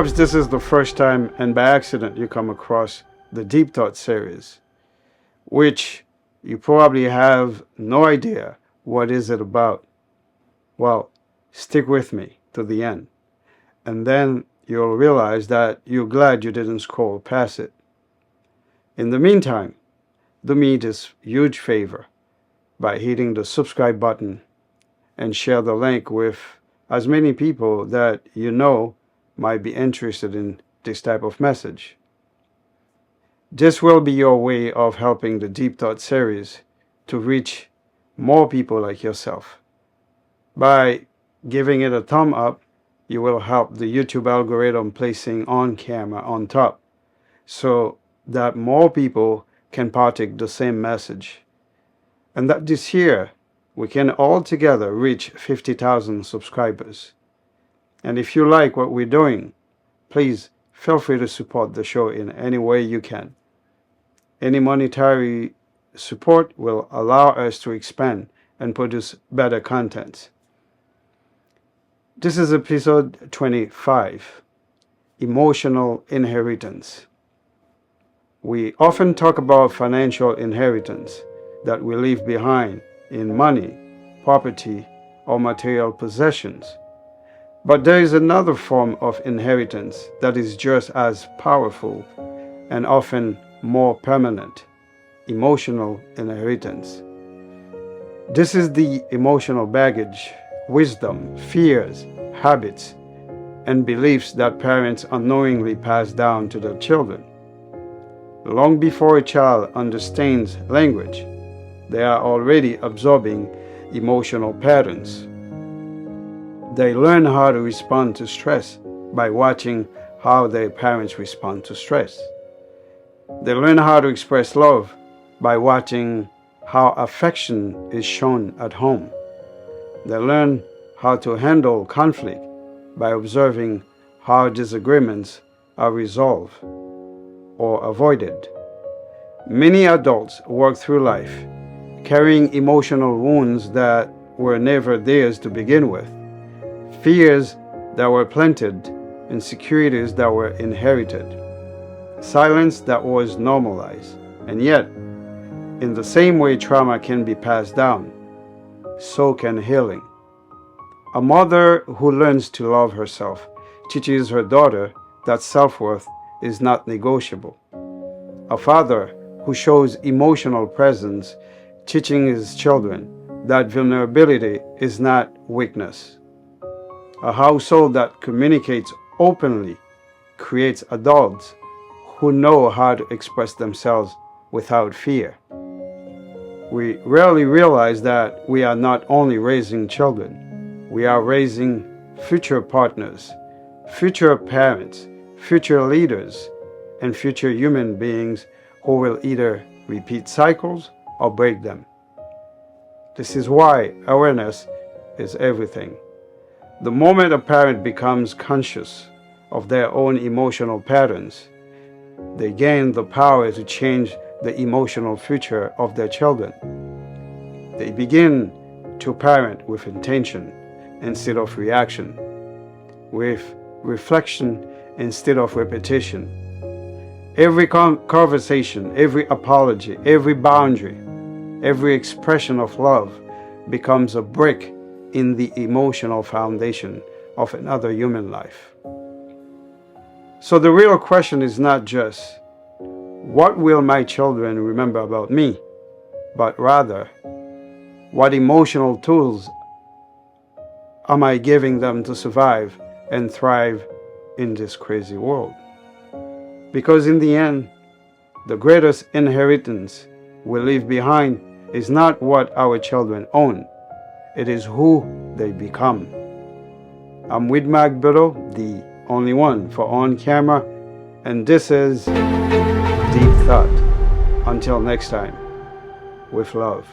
Perhaps this is the first time and by accident you come across the Deep Thought series, which you probably have no idea what is it about. Well, stick with me to the end, and then you'll realize that you're glad you didn't scroll past it. In the meantime, do me this huge favor by hitting the subscribe button and share the link with as many people that you know might be interested in this type of message. This will be your way of helping the Deep Thought series to reach more people like yourself. By giving it a thumb up, you will help the YouTube algorithm placing on camera on top so that more people can partake the same message. And that this year we can all together reach 50,000 subscribers. And if you like what we're doing, please feel free to support the show in any way you can. Any monetary support will allow us to expand and produce better content. This is episode 25, Emotional Inheritance. We often talk about financial inheritance that we leave behind in money, property, or material possessions. But there is another form of inheritance that is just as powerful and often more permanent: emotional inheritance. This is the emotional baggage, wisdom, fears, habits, and beliefs that parents unknowingly pass down to their children. Long before a child understands language, they are already absorbing emotional patterns. They learn how to respond to stress by watching how their parents respond to stress. They learn how to express love by watching how affection is shown at home. They learn how to handle conflict by observing how disagreements are resolved or avoided. Many adults walk through life carrying emotional wounds that were never theirs to begin with, fears that were planted, insecurities that were inherited, silence that was normalized. And yet, in the same way trauma can be passed down, so can healing. A mother who learns to love herself teaches her daughter that self-worth is not negotiable. A father who shows emotional presence teaching his children that vulnerability is not weakness. A household that communicates openly creates adults who know how to express themselves without fear. We rarely realize that we are not only raising children, we are raising future partners, future parents, future leaders, and future human beings who will either repeat cycles or break them. This is why awareness is everything. The moment a parent becomes conscious of their own emotional patterns, they gain the power to change the emotional future of their children. They begin to parent with intention instead of reaction, with reflection instead of repetition. Every conversation, every apology, every boundary, every expression of love becomes a brick in the emotional foundation of another human life. So the real question is not just, what will my children remember about me? But rather, what emotional tools am I giving them to survive and thrive in this crazy world? Because in the end, the greatest inheritance we leave behind is not what our children own. It is who they become. I'm with Magbeto, the only one for On Camera, and this is Deep Thought. Until next time, with love.